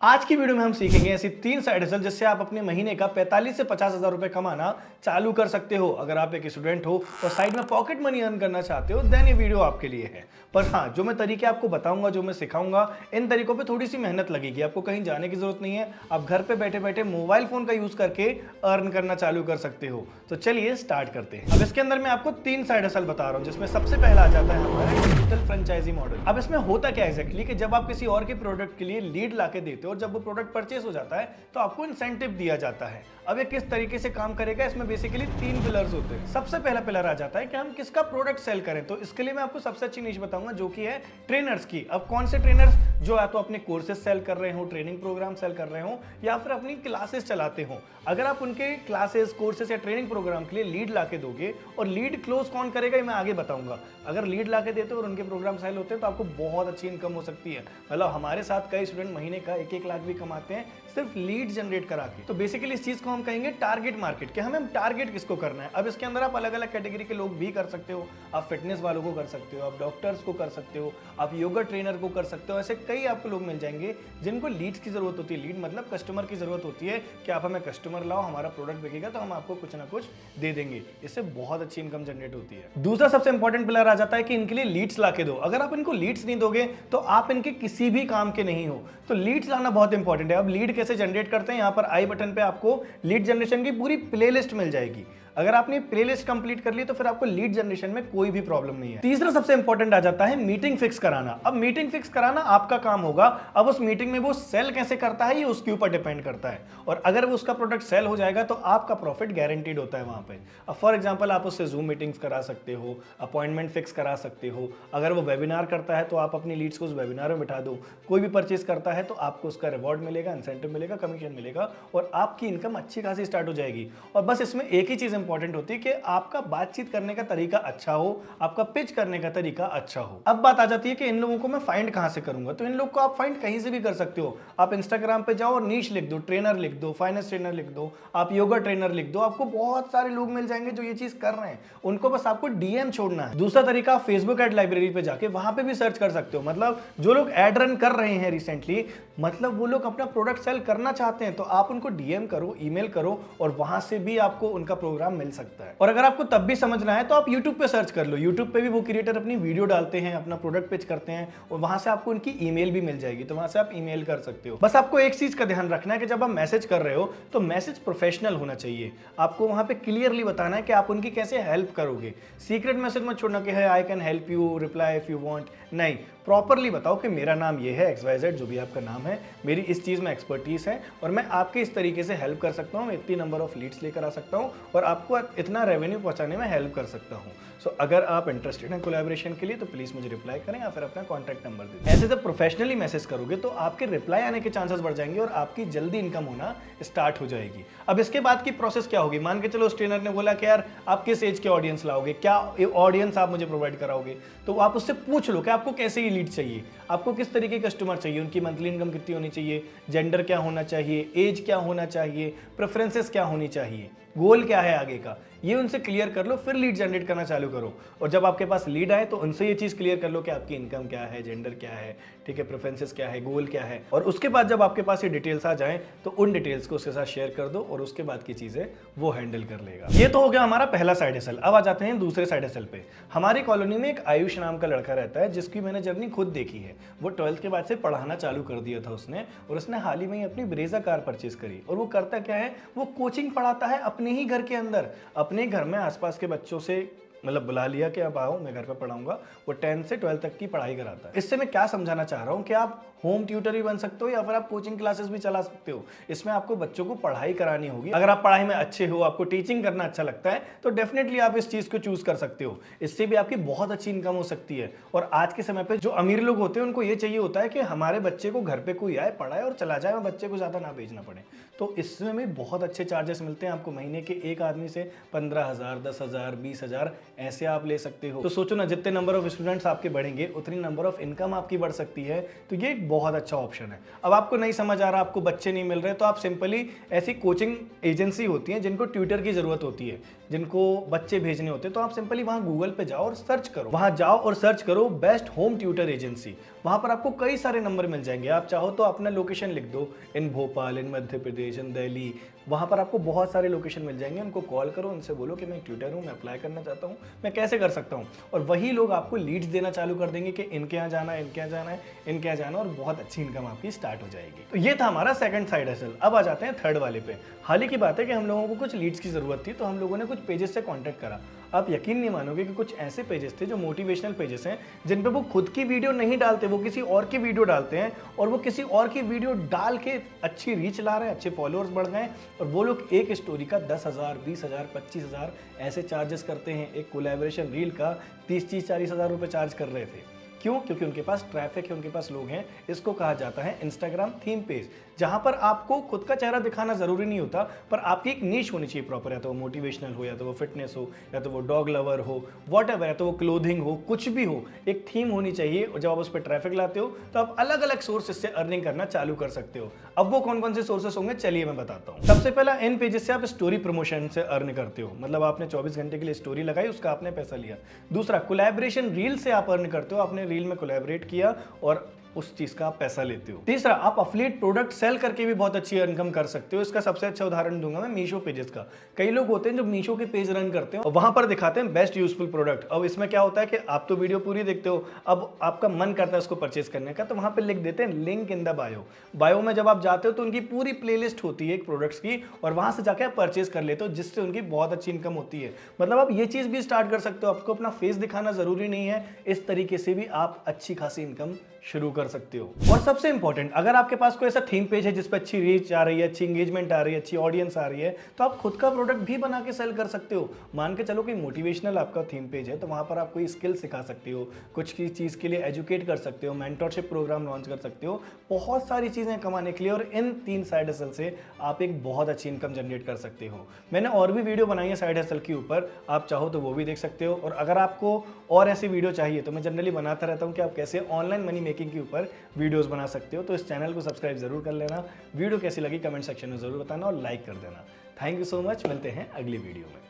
आज की वीडियो में हम सीखेंगे ऐसी 3 साइड हसल जिससे आप अपने महीने का 45 से 50,000 रुपए कमाना चालू कर सकते हो। अगर आप एक स्टूडेंट हो और साइड में पॉकेट मनी अर्न करना चाहते हो देन ये वीडियो आपके लिए है। पर हाँ, जो मैं तरीके आपको बताऊंगा, जो मैं सिखाऊंगा, इन तरीकों पे थोड़ी सी मेहनत लगेगी। आपको कहीं जाने की जरूरत नहीं है, आप घर पे बैठे बैठे मोबाइल फोन का यूज करके अर्न करना चालू कर सकते हो। तो चलिए स्टार्ट करते हैं। अब इसके अंदर मैं आपको 3 साइड हसल बता रहा हूँ, जिसमें सबसे पहला आ जाता है हमारा डिजिटल फ्रेंचाइजी मॉडल। अब इसमें होता क्या एग्जैक्टली कि जब आप किसी और के प्रोडक्ट के लिए लीड लाके देते हो और जब वो प्रोडक्ट परचेस हो जाता है तो आपको इंसेंटिव दिया जाता है। अब ये किस तरीके से काम करेगा, इसमें बेसिकली 3 पिलर्स होते हैं। सबसे पहला पिलर आ जाता है कि हम किसका प्रोडक्ट सेल करें। तो इसके लिए मैं आपको सबसे अच्छी नीश बताऊंगा जो कि है ट्रेनर्स की। अब कौन से ट्रेनर्स? जो या तो अपने कोर्सेज सेल कर रहे हो, ट्रेनिंग प्रोग्राम सेल कर रहे हो, या फिर अपनी क्लासेस चलाते हो। अगर आप उनके क्लासेस, कोर्सेज या ट्रेनिंग प्रोग्राम के लिए लीड लाके दोगे, और लीड क्लोज कौन करेगा ये मैं आगे बताऊंगा। अगर लीड लाके देते हो और उनके प्रोग्राम सेल होते हैं तो आपको बहुत अच्छी इनकम हो सकती है। मतलब हमारे साथ कई स्टूडेंट महीने का 1-1 लाख भी कमाते हैं सिर्फ लीड जनरेट करा के। तो बेसिकली इस चीज को हम कहेंगे टारगेट मार्केट, कि हमें टारगेट किसको करना है। अब इसके अंदर आप अलग अलग कैटेगरी के लोग भी कर सकते हो। आप फिटनेस वालों को कर सकते हो, आप डॉक्टर्स को कर सकते हो, आप योगा ट्रेनर को कर सकते हो। ऐसे कई आपको लोग मिल जाएंगे जिनको लीड्स की जरूरत होती है। लीड मतलब कस्टमर की जरूरत होती है कि आप हमें कस्टमर लाओ, हमारा प्रोडक्ट बिकेगा तो हम आपको कुछ ना कुछ दे देंगे। इससे बहुत अच्छी इनकम जनरेट होती है। दूसरा सबसे इंपॉर्टेंट पिलर आ जाता है कि इनके लिए लीड्स ला के दो। अगर आप इनको लीड्स नहीं दोगे तो आप इनके किसी भी काम के नहीं हो। तो लीड्स लाना बहुत इंपॉर्टेंट है। अब लीड कैसे जनरेट करते हैं, यहाँ पर आई बटन पे आपको लीड जनरेशन की पूरी प्लेलिस्ट मिल जाएगी। अगर आपने प्लेलिस्ट कंप्लीट कर ली तो फिर आपको लीड जनरेशन में कोई भी प्रॉब्लम नहीं है। तीसरा सबसे इंपॉर्टेंट आ जाता है मीटिंग फिक्स कराना। अब मीटिंग फिक्स कराना आपका काम होगा। अब उस मीटिंग में वो सेल कैसे करता है ये उसके ऊपर डिपेंड करता है, और अगर वो उसका प्रोडक्ट सेल हो जाएगा तो आपका प्रॉफिट गारंटीड होता है वहां पे। अब फॉर एग्जांपल आप उससे जूम मीटिंग्स करा सकते हो, अपॉइंटमेंट फिक्स करा सकते हो। अगर वो वेबिनार करता है तो आप अपनी लीड्स को उस वेबिनार में बिठा दो। कोई भी परचेज करता है तो आपको उसका रिवॉर्ड मिलेगा, इंसेंटिव मिलेगा, कमीशन मिलेगा, और आपकी इनकम अच्छी खासी स्टार्ट हो जाएगी। और बस इसमें एक ही चीज इंपॉर्टेंट होती है कि आपका बातचीत करने का तरीका अच्छा हो, आपका पिच करने का तरीका अच्छा हो। अब बात आ जाती है कि इन लोगों को मैं फाइंड कहां से करूंगा। तो इन लोग को आप फाइंड कहीं से भी कर सकते हो। आप इंस्टाग्राम पे जाओ और नीश लिख दो, ट्रेनर लिख दो, फाइनेंस ट्रेनर लिख दो, आप योगा ट्रेनर लिख दो, आपको बहुत सारे लोग मिल जाएंगे जो ये चीज कर रहे हैं। उनको बस आपको डीएम छोड़ना है। दूसरा तरीका, आप फेसबुक एड लाइब्रेरी पे जाके वहां पे भी सर्च कर सकते हो। मतलब जो लोग एड रन कर रहे हैं रिसेंटली, मतलब वो लोग अपना प्रोडक्ट सेल करना चाहते हैं, तो आप उनको डीएम करो, ईमेल करो, और वहां से भी आपको उनका प्रोग्राम मिल सकता है। और अगर आपको तब भी समझना है तो आप YouTube पे सर्च कर लो। YouTube पे भी वो क्रिएटर अपनी वीडियो डालते हैं, अपना प्रोडक्ट पिच करते हैं, और वहां से आपको उनकी ईमेल भी मिल जाएगी, तो वहां से आप ईमेल कर सकते हो। बस आपको एक चीज का ध्यान रखना है कि जब आप मैसेज कर रहे हो तो मैसेज प्रोफेशनल होना चाहिए। आपको वहां पे क्लियरली बताना है कि आप उनकी कैसे हेल्प करोगे। सीक्रेट मैसेज मत छोड़ना कि I can help you, reply if you want. नहीं, प्रॉपरली बताओ कि मेरा नाम ये है XYZ, जो भी आपका नाम है, मेरी इस चीज में एक्सपर्टीज है और मैं आपके इस तरीके से हेल्प कर सकता हूँ, इतनी नंबर ऑफ लीड्स लेकर आ सकता हूँ और आपको इतना रेवेन्यू पहुंचाने में हेल्प कर सकता हूँ। सो अगर आप इंटरेस्टेड हैं कोलैबोरेशन के लिए तो प्लीज मुझे रिप्लाई करें या फिर अपना कॉन्टैक्ट नंबर दें। ऐसे जब प्रोफेशनली मैसेज करोगे तो आपके रिप्लाई आने के चांसेस बढ़ जाएंगे और आपकी जल्दी इनकम होना स्टार्ट हो जाएगी। अब इसके बाद की प्रोसेस क्या होगी? मान के चलो उस ट्रेनर ने बोला कि यार आप किस एज के ऑडियंस लाओगे, क्या ऑडियंस आप मुझे प्रोवाइड कराओगे, तो आप उससे पूछ लो कि आपको कैसे ये लीड चाहिए, आपको किस तरीके के कस्टमर चाहिए, उनकी मंथली इनकम कितनी होनी चाहिए, जेंडर क्या होना चाहिए, एज क्या होना चाहिए, प्रेफरेंसेस क्या होनी चाहिए, गोल क्या है आगे का, ये उनसे क्लियर कर लो, फिर लीड जनरेट करना चालू करो। और जब आपके पास लीड आए तो उनसे ये चीज क्लियर कर लो कि आपकी इनकम क्या है, जेंडर क्या है, ठीक है, प्रेफरेंसेस क्या है, गोल क्या है। और उसके बाद जब आपके पास ये डिटेल्स आ जाएं तो उन डिटेल्स को उसके साथ शेयर कर दो और उसके बाद की चीजें वो हैंडल कर लेगा। ये तो हो गया हमारा पहला साइड हसल। अब आ जाते हैं दूसरे साइड हसल पे। हमारी कॉलोनी में एक आयुष नाम का लड़का रहता है जिसकी मैंने जर्नी खुद देखी है। वो 12th के बाद से पढ़ाना चालू कर दिया था उसने, और उसने हाल ही में अपनी ब्रेजा कार परचेज करी। और वो करता क्या है, वो कोचिंग पढ़ाता है अपने ही घर के अंदर। अपने घर में आसपास के बच्चों से मतलब बुला लिया कि अब आओ मैं घर पे पढ़ाऊंगा। वो 10 से 12 तक की पढ़ाई कराता है। इससे मैं क्या समझाना चाह रहा हूँ कि आप होम ट्यूटर भी बन सकते हो या फिर आप कोचिंग क्लासेस भी चला सकते हो। इसमें आपको बच्चों को पढ़ाई करानी होगी। अगर आप पढ़ाई में अच्छे हो, आपको टीचिंग करना अच्छा लगता है, तो डेफिनेटली आप इस चीज को चूज कर सकते हो। इससे भी आपकी बहुत अच्छी इनकम हो सकती है। और आज के समय पे जो अमीर लोग होते हैं उनको ये चाहिए होता है कि हमारे बच्चे को घर पे कोई आए, पढ़ाए और चला जाए, और बच्चे को ज्यादा ना भेजना पड़े। तो इसमें भी बहुत अच्छे चार्जेस मिलते हैं आपको महीने के। एक आदमी से 15,000, 10,000, 20,000 ऐसे आप ले सकते हो। तो सोचो ना, जितने नंबर ऑफ स्टूडेंट्स आपके बढ़ेंगे उतनी नंबर ऑफ इनकम आपकी बढ़ सकती है। तो ये बहुत अच्छा ऑप्शन है। अब आपको नहीं समझ आ रहा, आपको बच्चे नहीं मिल रहे, तो आप सिंपली ऐसी कोचिंग एजेंसी होती हैं जिनको ट्यूटर की जरूरत होती है, जिनको बच्चे भेजने होते हैं, तो आप सिंपली वहां गूगल पे जाओ और सर्च करो, वहां जाओ और सर्च करो बेस्ट होम ट्यूटर एजेंसी। वहां पर आपको कई सारे नंबर मिल जाएंगे। आप चाहो तो अपना लोकेशन लिख दो, इन भोपाल, इन मध्य प्रदेश, इन दिल्ली, वहां पर आपको बहुत सारे लोकेशन मिल जाएंगे। उनको कॉल करो, उनसे बोलो कि मैं ट्यूटर हूं, मैं अप्लाई करना चाहता हूं, मैं कैसे कर सकता हूं, और वही लोग आपको लीड्स देना चालू कर देंगे कि इनके यहाँ जाना है, इनके यहाँ जाना है, इनके यहाँ जाना है, और बहुत अच्छी इनकम आपकी स्टार्ट हो जाएगी। तो ये था हमारा सेकंड साइड हसल। अब आ जाते हैं थर्ड वाले पे। हाल ही की बात है कि हम लोगों को कुछ लीड्स की जरूरत थी, तो हम लोगों ने कुछ पेजेस से कॉन्टेक्ट करा। आप यकीन नहीं मानोगे कि कुछ ऐसे पेजेस थे जो मोटिवेशनल पेजेस हैं, जिन पे वो खुद की वीडियो नहीं डालते, वो किसी और की वीडियो डालते हैं, और वो किसी और की वीडियो डाल के अच्छी रीच ला रहे हैं, अच्छे फॉलोअर्स बढ़ गए, और वो लोग एक स्टोरी का 10,000, 20,000, 25,000 ऐसे चार्जेस करते हैं। एक कोलैबोरेशन रील का 30-30, 40,000 रुपये चार्ज कर रहे थे। क्यों? क्योंकि उनके पास ट्रैफिक है, उनके पास लोग हैं। इसको कहा जाता है इंस्टाग्राम थीम पेज, जहां पर आपको खुद का चेहरा दिखाना जरूरी नहीं होता, पर आपकी एक नीश होनी चाहिए प्रॉपर, या तो वो मोटिवेशनल हो, या तो वो फिटनेस हो, या तो वो डॉग लवर हो, वॉटएवर, या तो वो क्लोथिंग हो, कुछ भी हो, एक थीम होनी चाहिए। और जब आप उस पर ट्रैफिक लाते हो तो आप अलग अलग सोर्सेस से अर्निंग करना चालू कर सकते हो। अब वो कौन कौन से सोर्सेस होंगे, चलिए मैं बताता हूँ। सबसे पहला, इन पेजेस से आप स्टोरी प्रमोशन से अर्न करते हो, मतलब आपने 24 घंटे के लिए स्टोरी लगाई, उसका आपने पैसा लिया। दूसरा, कोलैबोरेशन रील से आप अर्न करते हो, आपने रील में कोलैबोरेट किया और उस चीज का आप पैसा लेते हो। तीसरा, आप अफिलिएट प्रोडक्ट सेल करके भी बहुत अच्छी इनकम कर सकते हो। इसका सबसे अच्छा उदाहरण दूंगा मैं मीशो पेजेस का। कई लोग होते हैं जो मीशो के पेज रन करते हैं और वहां पर दिखाते हैं बेस्ट यूजफुल प्रोडक्ट। अब इसमें क्या होता है कि आप तो वीडियो पूरी देखते हो, अब आपका मन करता है उसको परचेज करने का, तो वहां पर लिख देते हैं link in the bio. Bio में जब आप जाते हो तो उनकी पूरी प्लेलिस्ट होती है एक प्रोडक्ट्स की, और वहां से जाके आप परचेज कर लेते हो, जिससे उनकी बहुत अच्छी इनकम होती है। मतलब आप ये चीज भी स्टार्ट कर सकते हो, आपको अपना फेस दिखाना जरूरी नहीं है। इस तरीके से भी आप अच्छी खासी इनकम शुरू कर सकते हो। और सबसे इंपॉर्टेंट, अगर आपके पास कोई ऐसा थीम पेज है जिस पर अच्छी रीच आ रही है, अच्छी एंगेजमेंट आ रही है, अच्छी ऑडियंस आ रही है, तो आप खुद का प्रोडक्ट भी बना के सेल कर सकते हो। मान के चलो कि मोटिवेशनल आपका थीम पेज है, तो वहां पर आप कोई स्किल सिखा सकते हो, कुछ की चीज के लिए एजुकेट कर सकते हो, मेंटरशिप प्रोग्राम लॉन्च कर सकते हो, बहुत सारी चीजें कमाने के लिए। और इन 3 साइड हसल से आप एक बहुत अच्छी इनकम जनरेट कर सकते हो। मैंने और भी वीडियो बनाई है साइड हसल के ऊपर, आप चाहो तो वो भी देख सकते हो। और अगर आपको और ऐसी वीडियो चाहिए तो मैं जनरली बनाता रहता हूँ कि आप कैसे ऑनलाइन मनी मेकिंग के ऊपर वीडियोस बना सकते हो। तो इस चैनल को सब्सक्राइब जरूर कर लेना। वीडियो कैसी लगी कमेंट सेक्शन में जरूर बताना और लाइक कर देना। थैंक यू सो मच, मिलते हैं अगली वीडियो में।